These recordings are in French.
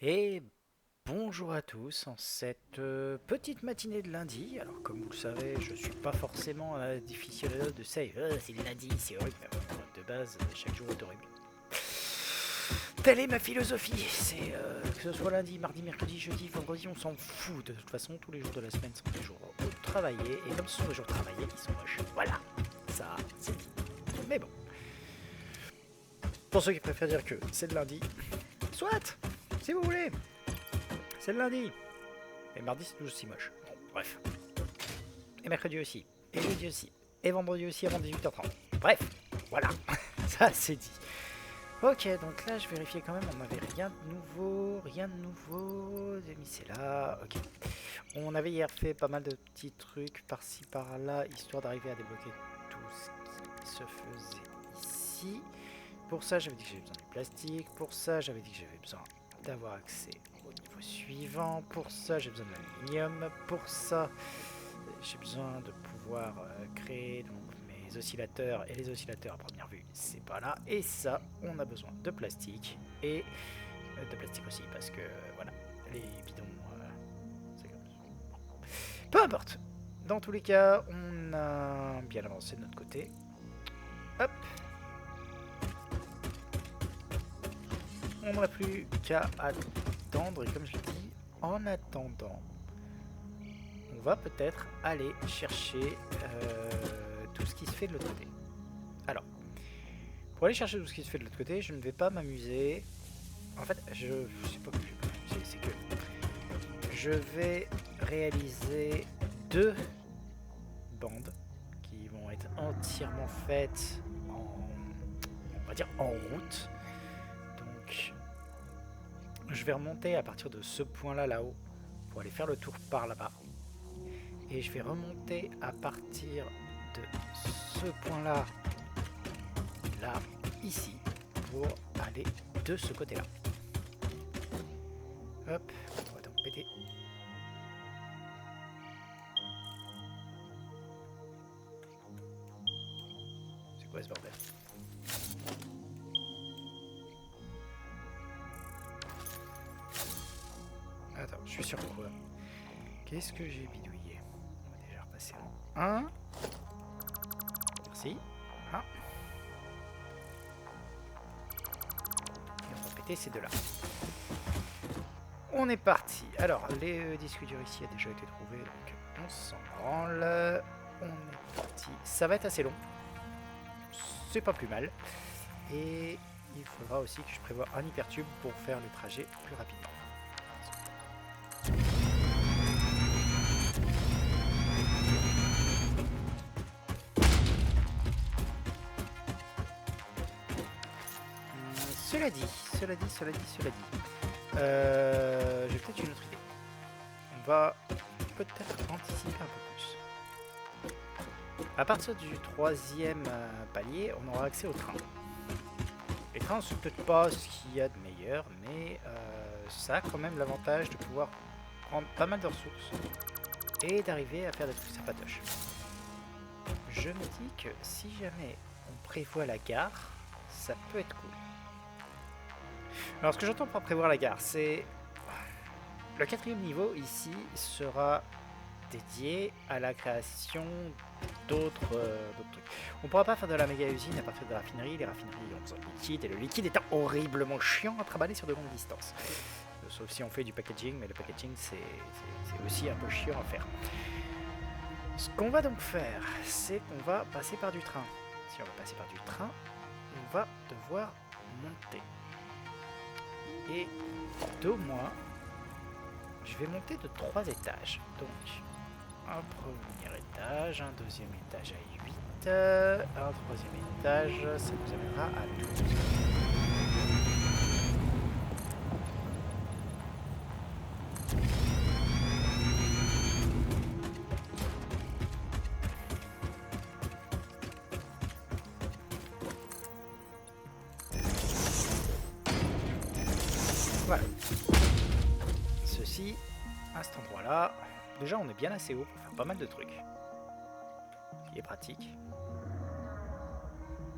Et bonjour à tous en cette petite matinée de lundi. Alors comme vous le savez, je suis pas forcément un aficionado de ça. C'est le lundi, c'est horrible. Mais bon, de base, chaque jour est horrible. Telle est ma philosophie. C'est que ce soit lundi, mardi, mercredi, jeudi, vendredi, on s'en fout. De toute façon, tous les jours de la semaine sont des jours travaillés. Et comme ce sont des jours travaillés, ils sont moches. Voilà, ça, c'est dit. Mais bon, pour ceux qui préfèrent dire que c'est le lundi, soit, si vous voulez, c'est le lundi. Et mardi, c'est toujours aussi moche. Bon, bref. Et mercredi aussi. Et jeudi aussi. Et vendredi aussi avant 18h30. Bref, voilà. Ça, c'est dit. Ok, donc là, je vérifiais quand même. On n'avait rien de nouveau. Rien de nouveau. J'ai mis c'est là. Ok. On avait hier fait pas mal de petits trucs par-ci, par-là, histoire d'arriver à débloquer tout ce qui se faisait ici. Pour ça, j'avais dit que j'avais besoin du plastique. Pour ça, j'avais dit que j'avais besoin d'avoir accès au niveau suivant. Pour ça, j'ai besoin de l'aluminium. Pour ça, j'ai besoin de pouvoir créer donc, mes oscillateurs. Et les oscillateurs, à première vue, c'est pas là. Et ça, on a besoin de plastique. Et de plastique aussi, parce que voilà, les bidons, c'est comme ça. Peu importe. Dans tous les cas, on a bien avancé de notre côté. Hop. On n'a plus qu'à attendre. Et comme je dis, en attendant, on va peut-être aller chercher tout ce qui se fait de l'autre côté. Alors, pour aller chercher tout ce qui se fait de l'autre côté, je ne vais pas m'amuser. En fait, je sais pas que je vais m'amuser, c'est que je vais réaliser deux bandes qui vont être entièrement faites en, on va dire, en route. Donc, je vais remonter à partir de ce point-là, là-haut, pour aller faire le tour par là-bas. Et je vais remonter à partir de ce point-là, là, ici, pour aller de ce côté-là. Hop, on va donc péter. C'est quoi ce bordel? Attends, je suis sur quoi? Qu'est-ce que j'ai bidouillé? On va déjà repasser en 1. Merci. 1. Et on va péter ces deux-là. On est parti. Alors, les disques durs ici a déjà été trouvé, donc on s'en branle. On est parti. Ça va être assez long. C'est pas plus mal. Et il faudra aussi que je prévoie un hypertube pour faire le trajet plus rapidement. Cela dit. J'ai peut-être une autre idée. On va peut-être anticiper un peu plus. À partir du troisième palier, on aura accès au train. Les trains, c'est peut-être pas ce qu'il y a de meilleur, mais ça a quand même l'avantage de pouvoir prendre pas mal de ressources et d'arriver à faire des trucs sympatoches. Je me dis que si jamais on prévoit la gare, ça peut être cool. Alors ce que j'entends par prévoir la gare, c'est le quatrième niveau ici sera dédié à la création d'autres trucs. On pourra pas faire de la méga usine à partir de la raffinerie. Les raffineries ont besoin de liquide et le liquide étant horriblement chiant à trimballer sur de longues distances. Sauf si on fait du packaging, mais le packaging c'est aussi un peu chiant à faire. Ce qu'on va donc faire, c'est qu'on va passer par du train. Si on va passer par du train, on va devoir monter. Et d'au moins, je vais monter de 3 étages. Donc, un premier étage, un deuxième étage à 8, un troisième étage, ça nous amènera à 12. Voilà. Ceci, à cet endroit-là, déjà on est bien assez haut pour faire pas mal de trucs. Ce qui est pratique.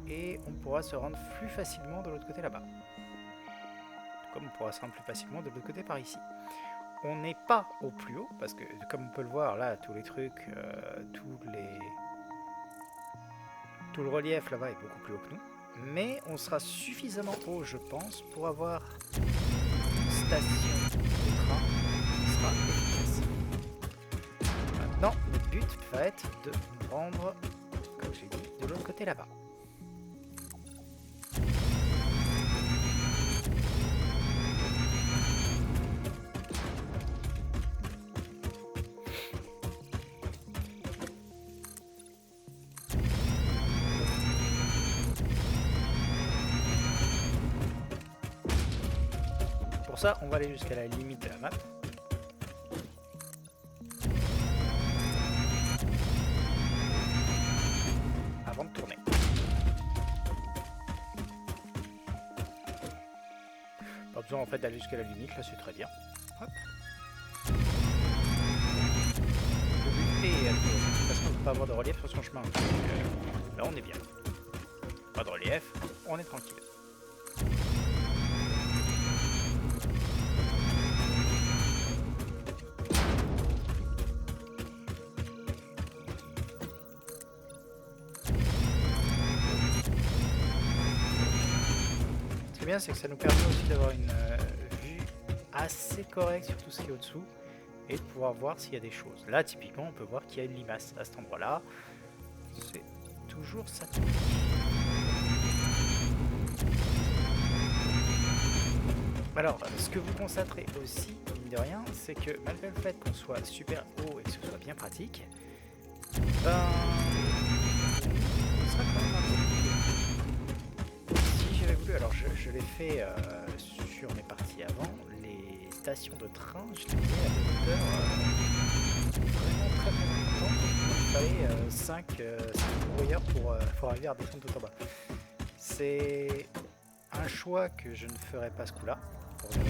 Et on pourra se rendre plus facilement de l'autre côté là-bas. Comme on pourra se rendre plus facilement de l'autre côté par ici. On n'est pas au plus haut, parce que comme on peut le voir là, tous les trucs, tout le relief là-bas est beaucoup plus haut que nous. Mais on sera suffisamment haut, je pense, pour avoir une station de train qui sera efficace. Maintenant, notre but va être de nous rendre, comme j'ai dit, de l'autre côté là-bas. Pour ça, on va aller jusqu'à la limite de la map. Avant de tourner. Pas besoin en fait d'aller jusqu'à la limite, là c'est très bien. Hop. Le but est parce qu'on ne peut pas avoir de relief sur son chemin. Donc, là on est bien. Pas de relief, on est tranquille. Ce qui est bien, c'est que ça nous permet aussi d'avoir une vue assez correcte sur tout ce qui est au-dessous et de pouvoir voir s'il y a des choses. Là, typiquement, on peut voir qu'il y a une limace à cet endroit-là. C'est toujours ça. Alors, ce que vous constaterez aussi, mine de rien, c'est que malgré le fait qu'on soit super haut et que ce soit bien pratique, ben, on sera quand même un peu compliqué. Si j'avais voulu, alors je l'ai fait sur mes parties avant, les stations de train, je les ai à des hauteurs vraiment très importantes. Il fallait 5 courriers pour arriver à descendre tout en bas. C'est un choix que je ne ferai pas ce coup-là. C'est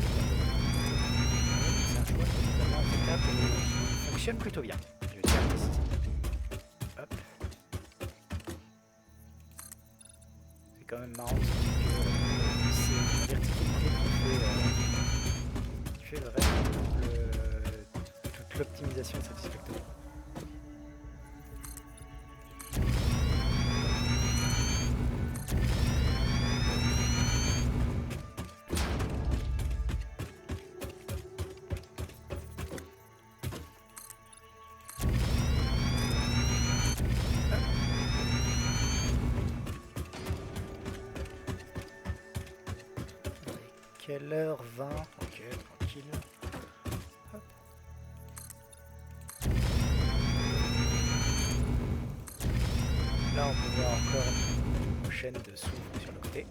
un choix qui est totalement impeccable et qui fonctionne plutôt bien. Je tiens à préciser. Hop. C'est quand même marrant. C'est la verticalité qui fait vraiment toute l'optimisation de satisfactoire. Quelle heure 20? Ok, tranquille. Hop. Là, on peut voir encore une chaîne de soufre sur le côté.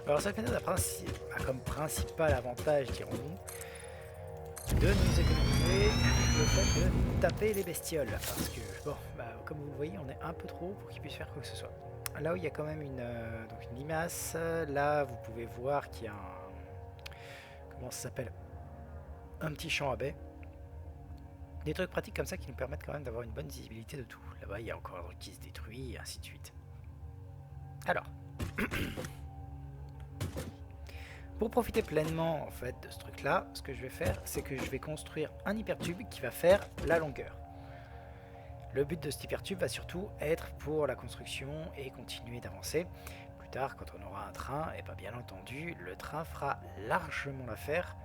Alors, cette méthode a comme principal avantage, dirons-nous, de nous économiser le fait de nous taper les bestioles. Parce que, bon, comme vous le voyez, on est un peu trop haut pour qu'ils puissent faire quoi que ce soit. Là où il y a quand même une limace, là vous pouvez voir qu'il y a un... Comment ça s'appelle? Un petit champ à baies. Des trucs pratiques comme ça qui nous permettent quand même d'avoir une bonne visibilité de tout. Là-bas, il y a encore un truc qui se détruit, et ainsi de suite. Alors... Pour profiter pleinement en fait de ce truc là, ce que je vais faire, c'est que je vais construire un hypertube qui va faire la longueur. Le but de cet hypertube va surtout être pour la construction et continuer d'avancer. Plus tard, quand on aura un train, et bien entendu, le train fera largement l'affaire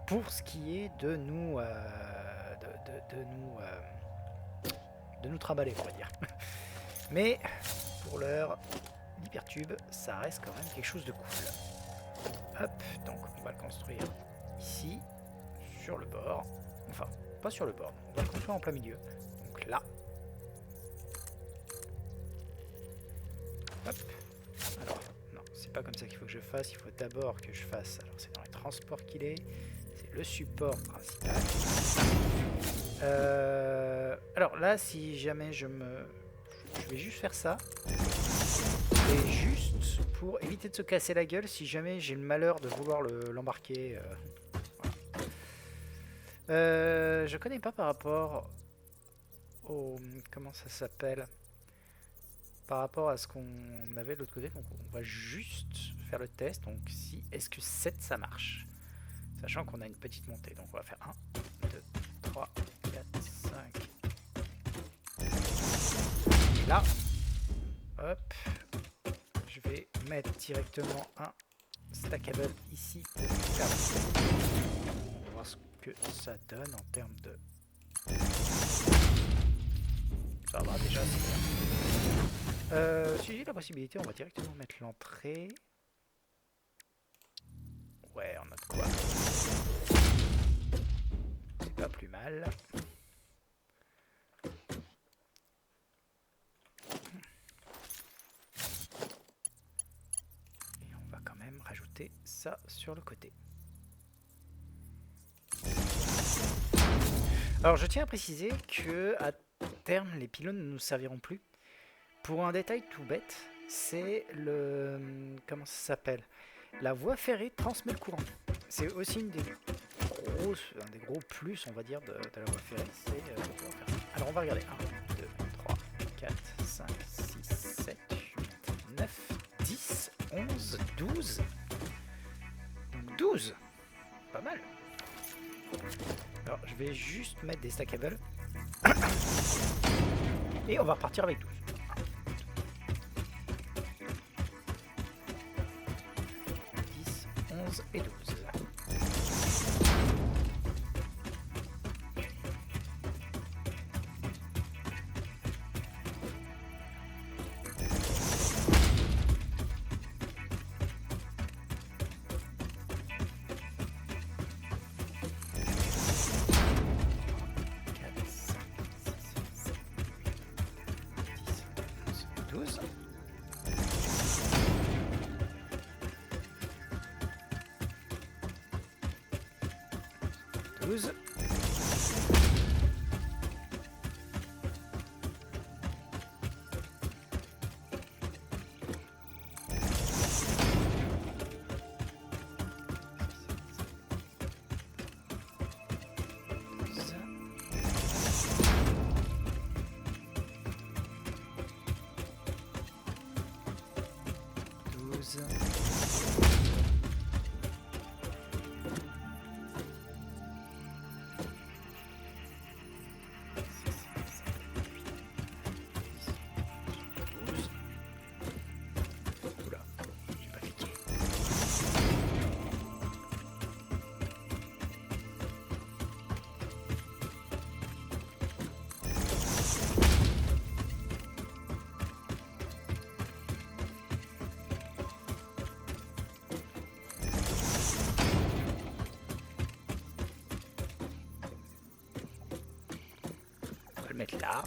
pour ce qui est de nous de nous trimballer, on va dire. Mais pour l'heure, l'hypertube, ça reste quand même quelque chose de cool. Hop, donc on va le construire ici, sur le bord. Enfin, pas sur le bord, on va le construire en plein milieu. Donc là. Hop. Alors, non, c'est pas comme ça qu'il faut que je fasse. Il faut d'abord que je fasse. Alors, c'est dans les transports qu'il est. C'est le support principal. Alors là, si jamais je vais juste faire ça. Et juste pour éviter de se casser la gueule si jamais j'ai le malheur de vouloir l'embarquer. Voilà. Je connais pas par rapport au... Comment ça s'appelle? Par rapport à ce qu'on avait de l'autre côté. Donc on va juste faire le test. Donc si est-ce que 7 ça marche? Sachant qu'on a une petite montée. Donc on va faire 1, 2, 3, 4, 5. Et là, hop, je vais mettre directement un stackable ici pour faire. On va voir ce que ça donne en termes de... Ça va déjà, c'est bien. Si j'ai la possibilité, on va directement mettre l'entrée. Ouais, on a de quoi. C'est pas plus mal. Et on va quand même rajouter ça sur le côté. Alors je tiens à préciser que à terme les pylônes ne nous serviront plus. Pour un détail tout bête, c'est le... Comment ça s'appelle? La voie ferrée transmet le courant. C'est aussi un des gros plus, on va dire, de la voie ferrée. C'est de pouvoir faire ça. Alors on va regarder. 1, 2, 3, 4, 5, 6, 7, 8, 9, 10, 11, 12. Donc 12. Pas mal. Alors je vais juste mettre des stackables. Et on va repartir avec 12. 10, 11 et 12. Mettre là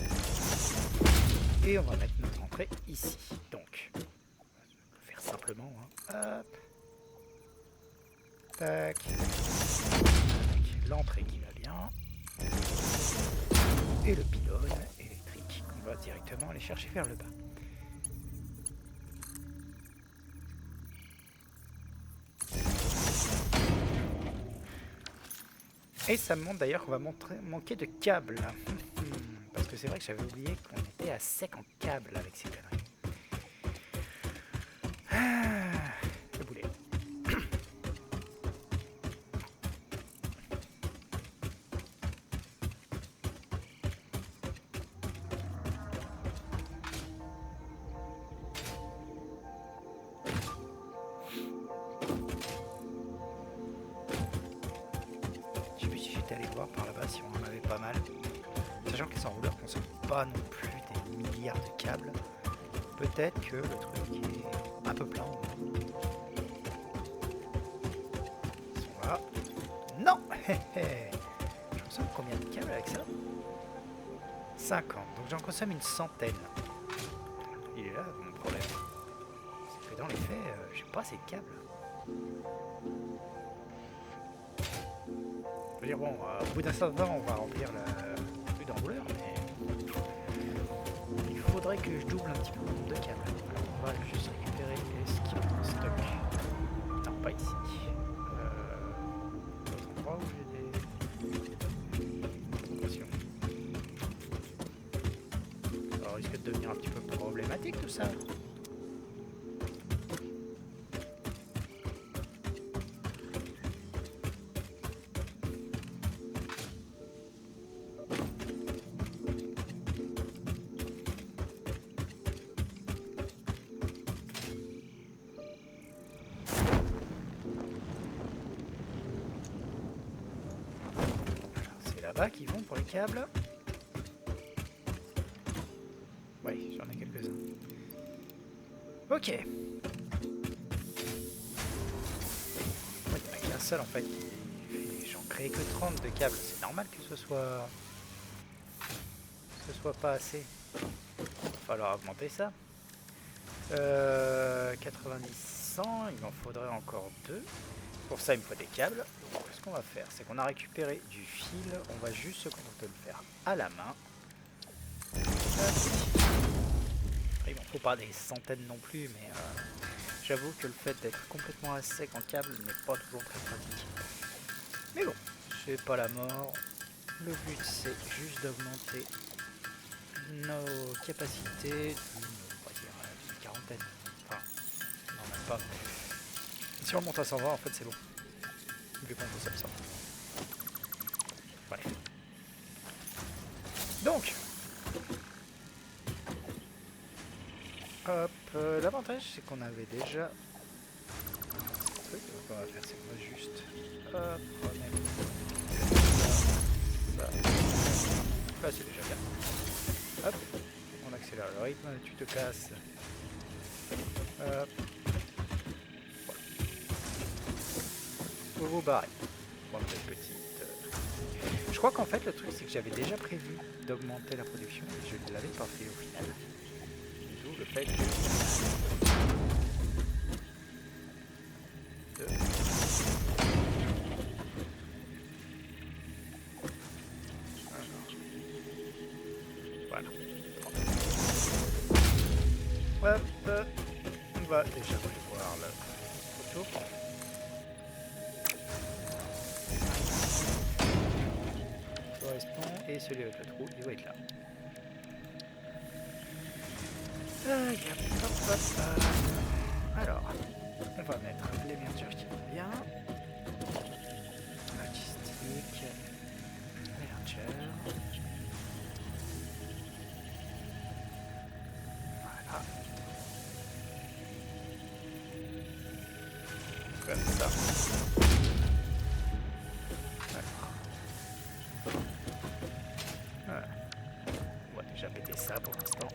et on va mettre notre entrée ici. Donc on va faire simplement hop, tac, avec l'entrée qui va bien et le pylône électrique qu'on va directement aller chercher vers le bas. Et ça me montre d'ailleurs qu'on va manquer de câbles. Parce que c'est vrai que j'avais oublié qu'on était à sec en câble avec ces conneries. Le boulet. Je sais plus si j'étais allé voir par là-bas si on en avait pas mal. Sachant que les enrouleurs ne consomment pas non plus des milliards de câbles, peut-être que le truc est un peu plein. Ils sont là. Non. Je consomme combien de câbles avec ça? 50. Donc j'en consomme une centaine. Il est là mon problème. C'est que dans les faits, j'ai pas assez de câbles. Je veux dire, bon, au bout d'un certain temps, on va remplir plus d'enrouleurs, mais il faudrait que je double un petit peu le nombre de câbles. Alors, on va juste récupérer ce qu'il y a en stock. Non, pas ici. D'autres endroits où j'ai des... risque de devenir un petit peu problématique tout ça. Là-bas qui vont pour les câbles. Oui, j'en ai quelques-uns. Ok. Il n'y en a qu'un seul en fait. J'en crée que 30 de câbles. C'est normal que ce soit pas assez. Il va falloir augmenter ça. 90, 100, il m'en faudrait encore 2. Pour ça, il me faut des câbles. Donc, ce qu'on va faire, c'est qu'on a récupéré du fil. On va juste se contenter de le faire à la main. Il m'en faut pas des centaines non plus, mais j'avoue que le fait d'être complètement à sec en câble n'est pas toujours très pratique. Mais bon, c'est pas la mort. Le but, c'est juste d'augmenter nos capacités on va dire d'une quarantaine. Enfin, non, même pas. Si on monte à 120, en fait, c'est bon. Vu qu'on peut ça. Bref. Donc, hop, l'avantage, c'est qu'on avait déjà ce truc. Donc, on va faire, c'est qu'on va juste remettre ça. Là, c'est déjà bien. Hop, on accélère le rythme, tu te casses. Hop. Vous vous barrez. Bon, petite. Je crois qu'en fait le truc c'est que j'avais déjà prévu d'augmenter la production et je ne l'avais pas fait au final. D'où le fait que... Voilà. Hop, on va déjà prévoir le photo. Correspond et celui avec le trou, il va être là. Alors, on va mettre l'émergeur qui va bien. Logistique, émergeur. Voilà. Comme ça. On va déjà péter ça pour l'instant.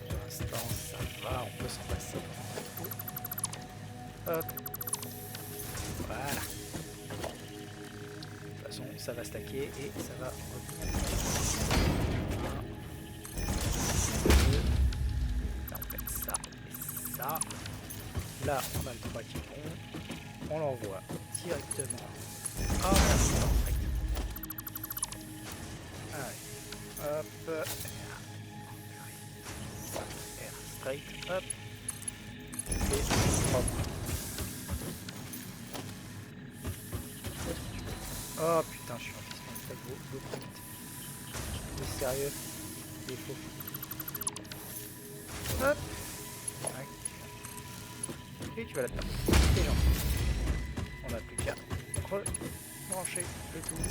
Pour l'instant, ça va, on peut s'en passer. Hop. Voilà. De toute façon, ça va stacker et ça va revenir. 1, 2. Là, on fait ça et ça. Là, on a le 3 qui est bon. On l'envoie directement à allez, hop, R straight, hop, et hop. Oh putain, je suis en question de beaucoup vite. Mais sérieux, il est faux. Hop, et tu vas là-dedans. C'est gentil. On n'a plus qu'à rebrancher le tout.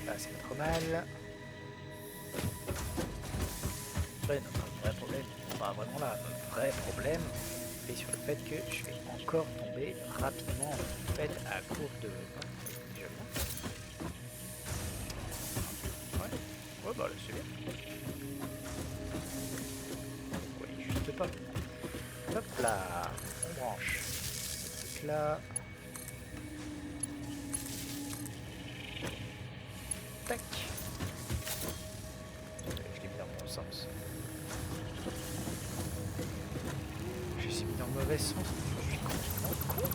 Là, c'est pas trop mal. Après, notre vrai problème, pas vraiment là, notre vrai problème, est sur le fait que je vais encore tomber rapidement en fait à court de... Déjà bien. Ouais, bah là c'est bien. Oui, juste pas. Hop là, on branche. Ce truc là. Tac. Je l'ai mis dans le bon sens. Je suis mis dans le mauvais sens. Je suis complètement con.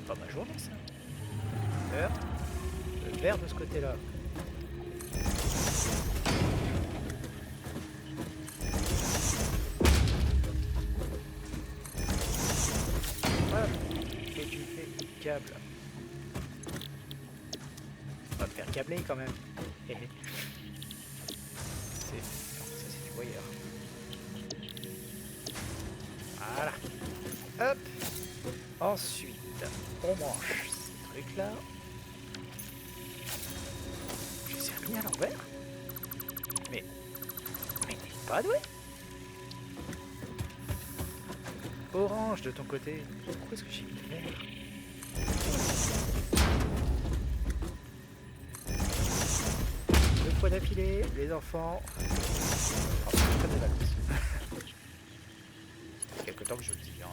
Pas ma journée ça. Le vert de ce côté-là. câble. On va me faire câbler quand même. Ça c'est du wire. Voilà. Hop. Ensuite, on branche ces trucs là. Je sais rien à l'envers. Mais t'es pas doué. Orange de ton côté. Pourquoi est-ce que j'ai mis le vert? Deux fois d'affilée, les enfants. Oh, pas des vacances. Ça fait quelque temps que je le dis. Hein.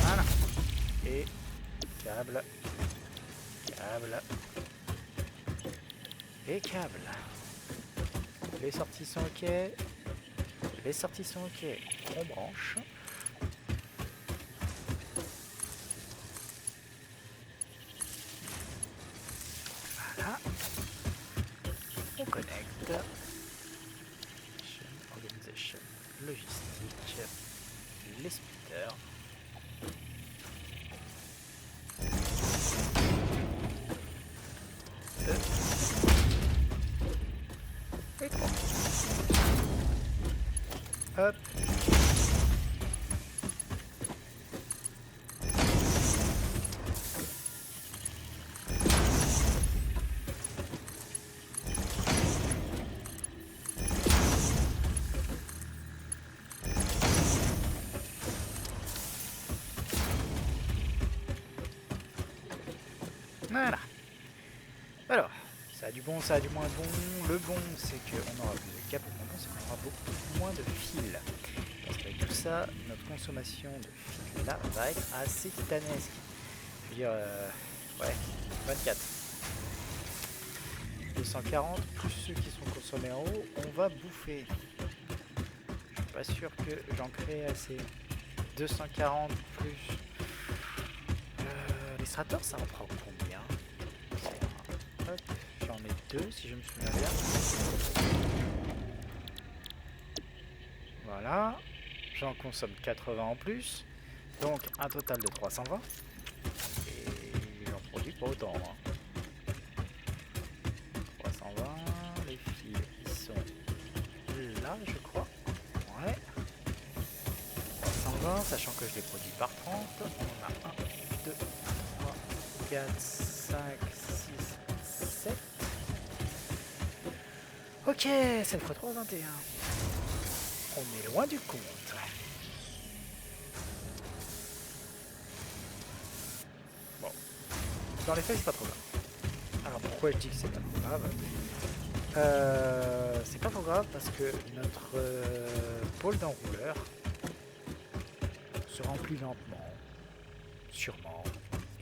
Voilà. Et câble. Câble. Et câble. Les sorties sont ok. Les sorties sont ok. On branche. Voilà. On connecte. Organisation. Logistique. Les splitters. Et 3. Hop. Voilà. Alors, ça a du bon, ça a du moins bon. Le bon, c'est qu'on aura plus de câbles. Le moins bon, c'est qu'on aura beaucoup moins de fils. Parce qu'avec tout ça, notre consommation de fils là va être assez titanesque. Je veux dire, ouais, 24. 240 plus ceux qui sont consommés en haut, on va bouffer. Je suis pas sûr que j'en crée assez. 240 plus les strators, ça en prend combien? Hop, j'en ai 2 si je me souviens bien. Voilà, j'en consomme 80 en plus, donc un total de 320. Et j'en produis pas autant. Hein. 320, les fils ils sont là je crois. Ouais. 320, sachant que je les produis par 30. On a 1, 2, 3, 4, 5, 6, 7. Ok, 7 x 3, 21. On est loin du compte. Bon. Dans les faits, c'est pas trop grave. Alors pourquoi je dis que c'est pas trop grave? C'est pas trop grave parce que notre pôle d'enrouleur se remplit lentement, sûrement,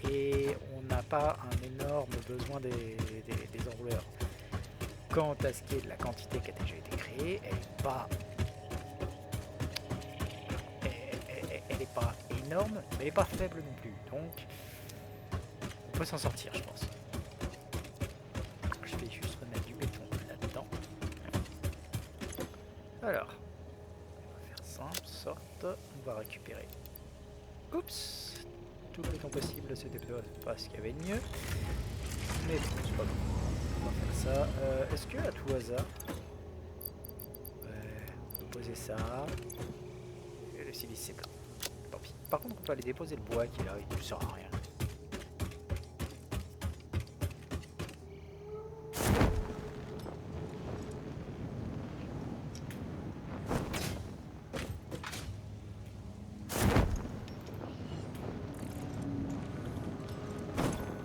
et on n'a pas un énorme besoin des enrouleurs. Quant à ce qui est de la quantité qui a déjà été créée, elle n'est pas énorme, mais elle n'est pas faible non plus. Donc, on peut s'en sortir, je pense. Je vais juste remettre du béton là-dedans. Alors, on va faire simple, sorte, on va récupérer. Oups, tout le béton possible, c'était pas ce qu'il y avait de mieux. Mais bon, c'est pas grave. On va faire ça. Est-ce que à tout hasard, on peut poser ça. Et le silice c'est plein. Tant pis. Par contre, on peut aller déposer le bois qui est là, il ne sert à rien.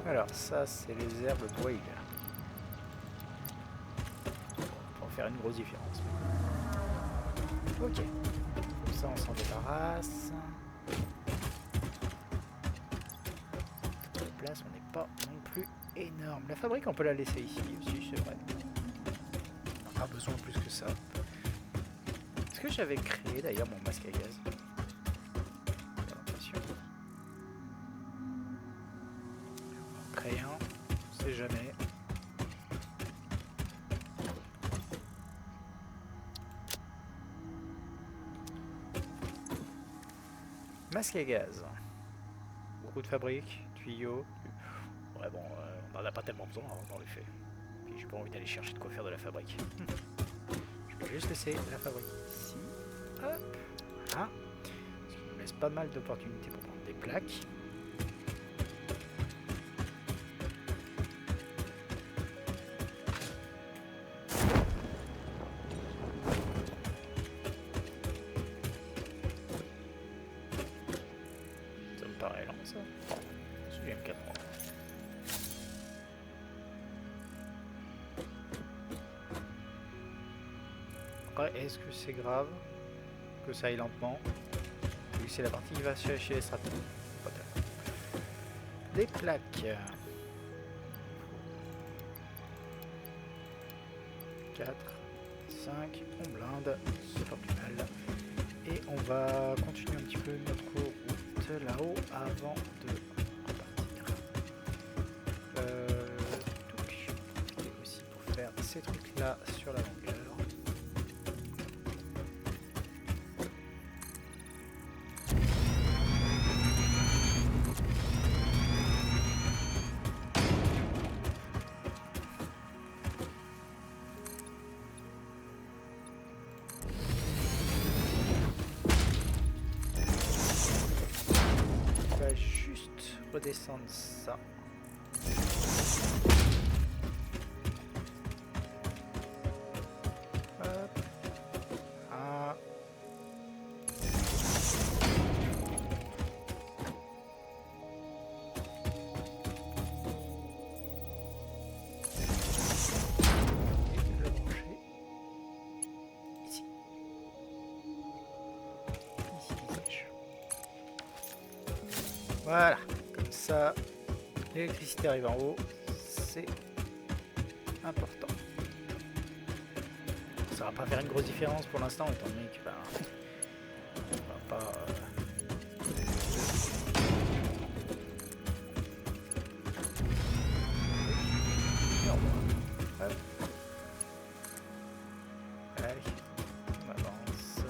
Alors ça c'est les herbes broilées. Pour faire une grosse différence. Ok. Comme ça on s'en débarrasse. La place on n'est pas non plus énorme. La fabrique on peut la laisser ici aussi, c'est vrai. On n'a pas besoin plus que ça. Est-ce que j'avais créé d'ailleurs mon masque à gaz? J'ai l'impression. Créer un, on sait jamais. masque à gaz. Beaucoup de fabriques, tuyaux. Ouais bon, on en a pas tellement besoin hein, dans les faits. Puis j'ai pas envie d'aller chercher de quoi faire de la fabrique. Je vais juste laisser la fabrique ici. Hop. Voilà. Ce qui nous laisse pas mal d'opportunités pour prendre des plaques. Ça me paraît lent ça. Celui M4. Après, est-ce que c'est grave que ça aille lentement? Oui, c'est la partie qui va chez les stratégies. Des plaques. 4, 5, on blinde, c'est pas plus mal. Et on va continuer un petit peu notre route là-haut avant de repartir. Et aussi pour faire ces trucs-là sur la longueur. Redescendre ça. Hop. Ah. Et le brancher ici. Ici, sèche. Voilà. Ça, l'électricité arrive en haut, c'est important. Ça va pas faire une grosse différence pour l'instant, étant donné que on va pas. Hop. Allez, on avance.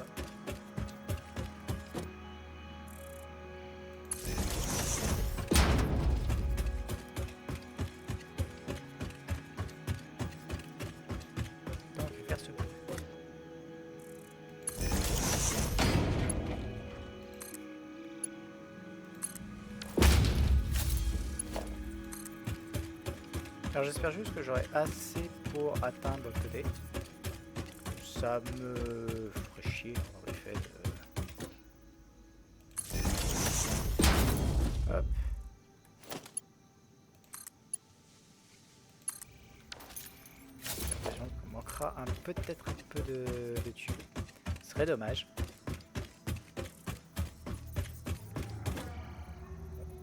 Alors j'espère juste que j'aurai assez pour atteindre l'autre côté. Ça me ferait chier en vrai fait de... Hop. J'ai l'impression qu'on manquera peut-être un peu de tubes. Ce serait dommage.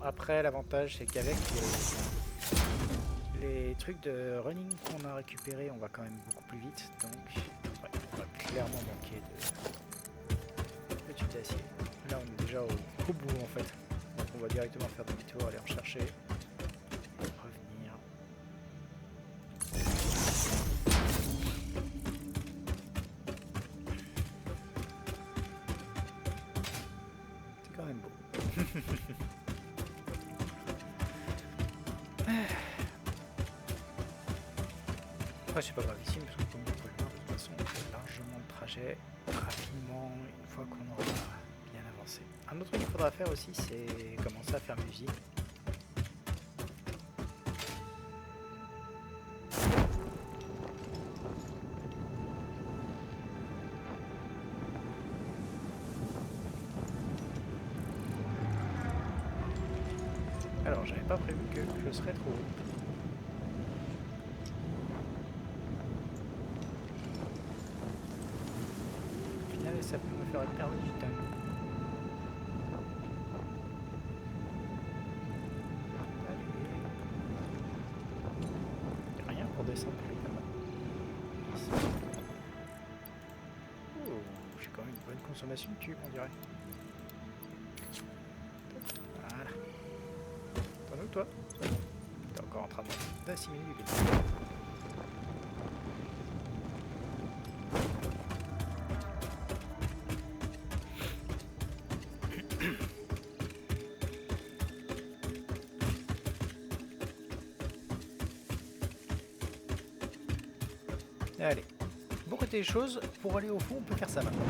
Après l'avantage c'est qu'avec les trucs de running qu'on a récupérés, on va quand même beaucoup plus vite, donc ouais, on va clairement manquer de tubes d'acier. Là on est déjà au bout en fait, donc on va directement faire demi-tour, aller en chercher, revenir. C'est quand même beau. C'est pas gravissime parce que comme on peut le voir, de toute façon on fait largement le trajet rapidement une fois qu'on aura bien avancé. Un autre truc qu'il faudra faire aussi, c'est commencer à faire musique. Alors j'avais pas prévu que je serais trop haut. Ça peut me faire perdre du temps. Allez. Rien pour descendre plus là-bas. Oh, j'ai quand même une bonne consommation de tubes, on dirait. Voilà. T'en es où toi? T'es encore en train d'assimiler du béton. Allez. Bon côté des choses, pour aller au fond, on peut faire ça maintenant.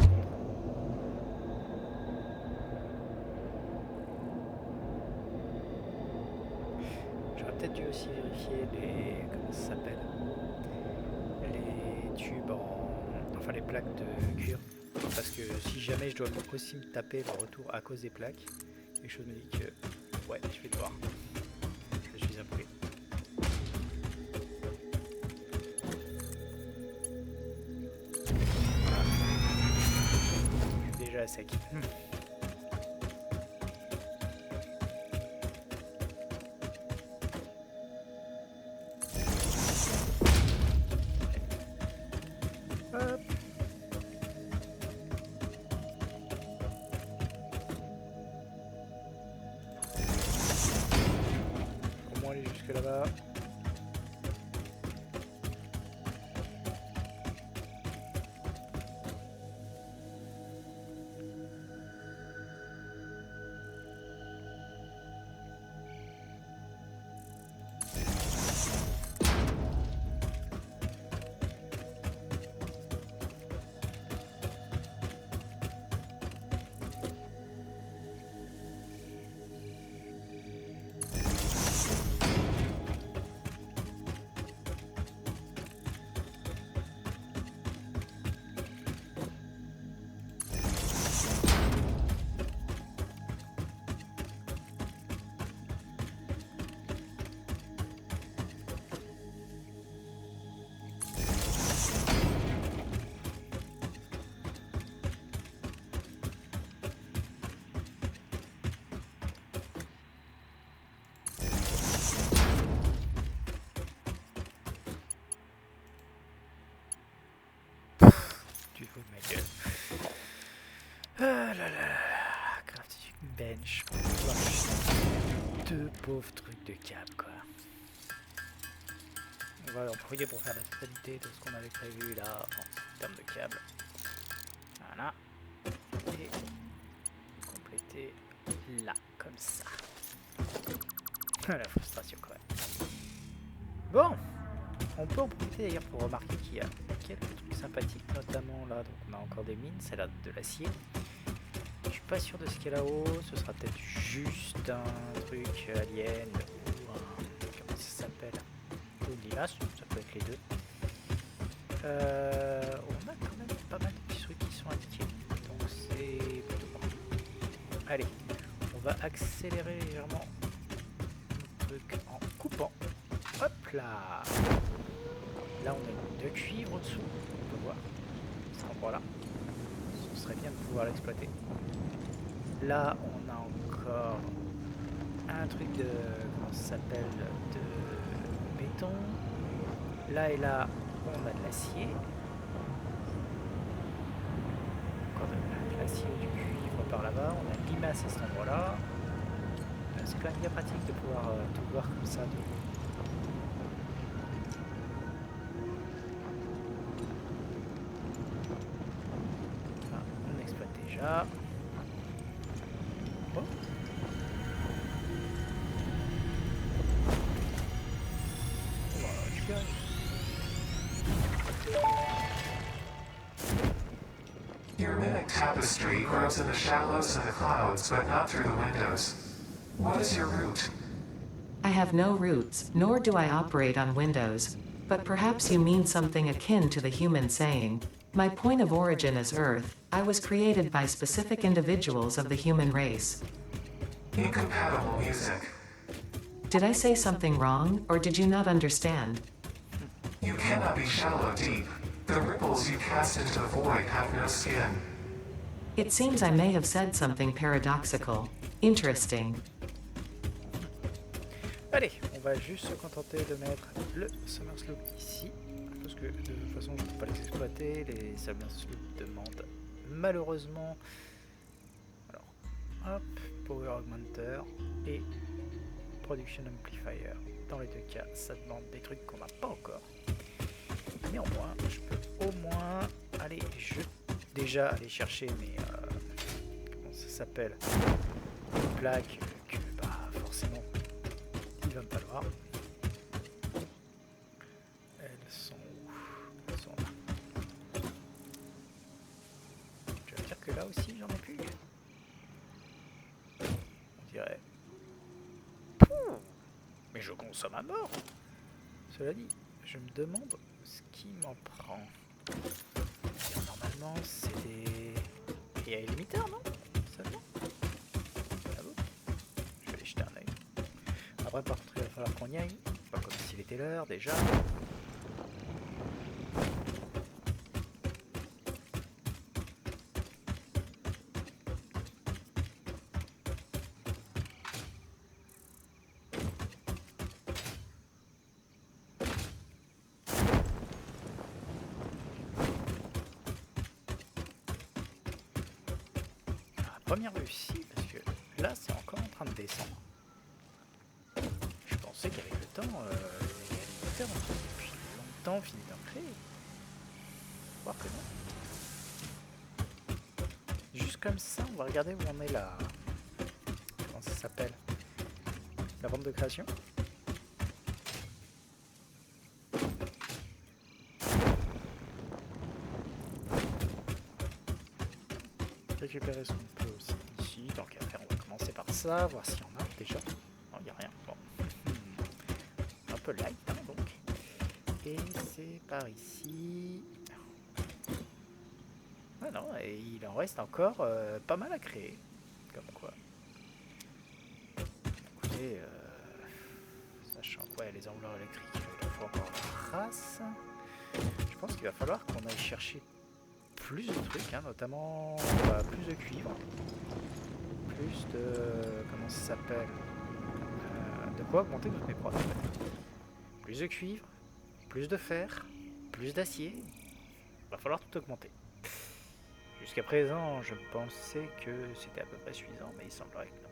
J'aurais peut-être dû aussi vérifier les... comment ça s'appelle? Les tubes en... enfin les plaques de cuir. Parce que si jamais je dois aussi me taper le retour à cause des plaques, quelque chose me dit que... ouais, je vais devoir. Je suis appelé. Je suis déjà à sec. Hop. Au moins aller jusque là-bas. Tu fous de ma gueule. Ah là là. Crafting bench. Deux pauvres trucs de câble quoi. On va en profiter pour faire la totalité de ce qu'on avait prévu là en termes de câble. Voilà. Et compléter là, comme ça. La frustration quand même. Bon, on peut en profiter d'ailleurs pour remarquer qu'il y a quelques trucs sympathiques, notamment là, donc on a encore des mines, c'est là de l'acier. Je suis pas sûr de ce qu'il y a là-haut, ce sera peut-être juste un truc alien ou un... comment ça s'appelle? Ou une limace, ça peut être les deux. On a quand même pas mal de petits trucs qui sont indiqués, donc c'est plutôt bon. Allez, on va accélérer légèrement le truc en coupant. Hop là! Là on a une de cuivre dessous, on peut voir cet endroit-là. Ce serait bien de pouvoir l'exploiter. Là on a encore un truc de... comment ça s'appelle? De béton. Là et là on a de l'acier. Encore de l'acier et du cuivre par là-bas. On a une limace à cet endroit-là. C'est quand même bien pratique de pouvoir tout voir comme ça. On exploite déjà. Oh. On va récupérer. Your mimic tapestry grows in the shallows and the clouds, but not through the windows. What is your root? I have no roots, nor do I operate on Windows. But perhaps you mean something akin to the human saying, my point of origin is Earth. I was created by specific individuals of the human race. Incompatible music. Did I say something wrong, or did you not understand? You cannot be shallow deep. The ripples you cast into the void have no skin. It seems I may have said something paradoxical. Interesting. Allez, on va juste se contenter de mettre le Summer Sloop ici, parce que de toute façon je ne peux pas les exploiter, les Summer Sloop demandent malheureusement, alors hop, Power Augmenter et Production Amplifier. Dans les deux cas, ça demande des trucs qu'on n'a pas encore. Néanmoins, je peux au moins aller déjà aller chercher mes comment ça s'appelle, les plaques que bah forcément il va me falloir. Elles sont où? Elles sont là. Là aussi, j'en ai plus. On dirait. Pouh, mais je consomme à mort. Cela dit, je me demande ce qui m'en prend. Normalement, c'est des... Il y a les limiteurs, non? Seulement. Ah bon? Je vais aller jeter un œil. Après, par contre, il va falloir qu'on y aille. Pas comme s'il était l'heure, déjà. Première réussite, parce que là c'est encore en train de descendre. Je pensais qu'avec le temps, les animateurs ont depuis longtemps fini d'en créer. Voir que non. Juste comme ça, on va regarder où on est là. Comment ça s'appelle? La bande de création. Récupérer ce qu'on peut aussi ici, tant qu'à faire on va commencer par ça, voir s'il y en a déjà. Non, il n'y a rien, bon. Un peu light hein, donc. Et c'est par ici. Ah non, et il en reste encore pas mal à créer. Comme quoi. Écoutez, sachant quoi, les enrouleurs électriques, il faut encore la trace. Je pense qu'il va falloir qu'on aille chercher plus de trucs, hein, notamment plus de cuivre, plus de... comment ça s'appelle, de quoi augmenter toutes mes prods en fait. Plus de cuivre, plus de fer, plus d'acier, va falloir tout augmenter. Jusqu'à présent, je pensais que c'était à peu près suffisant, mais il semblerait que non.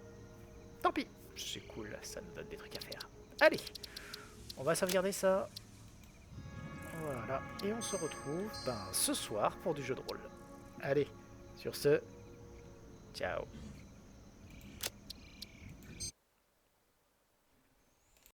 Tant pis, c'est cool, ça nous donne des trucs à faire. Allez, on va sauvegarder ça. Voilà, et on se retrouve ce soir pour du jeu de rôle. Allez, sur ce, ciao.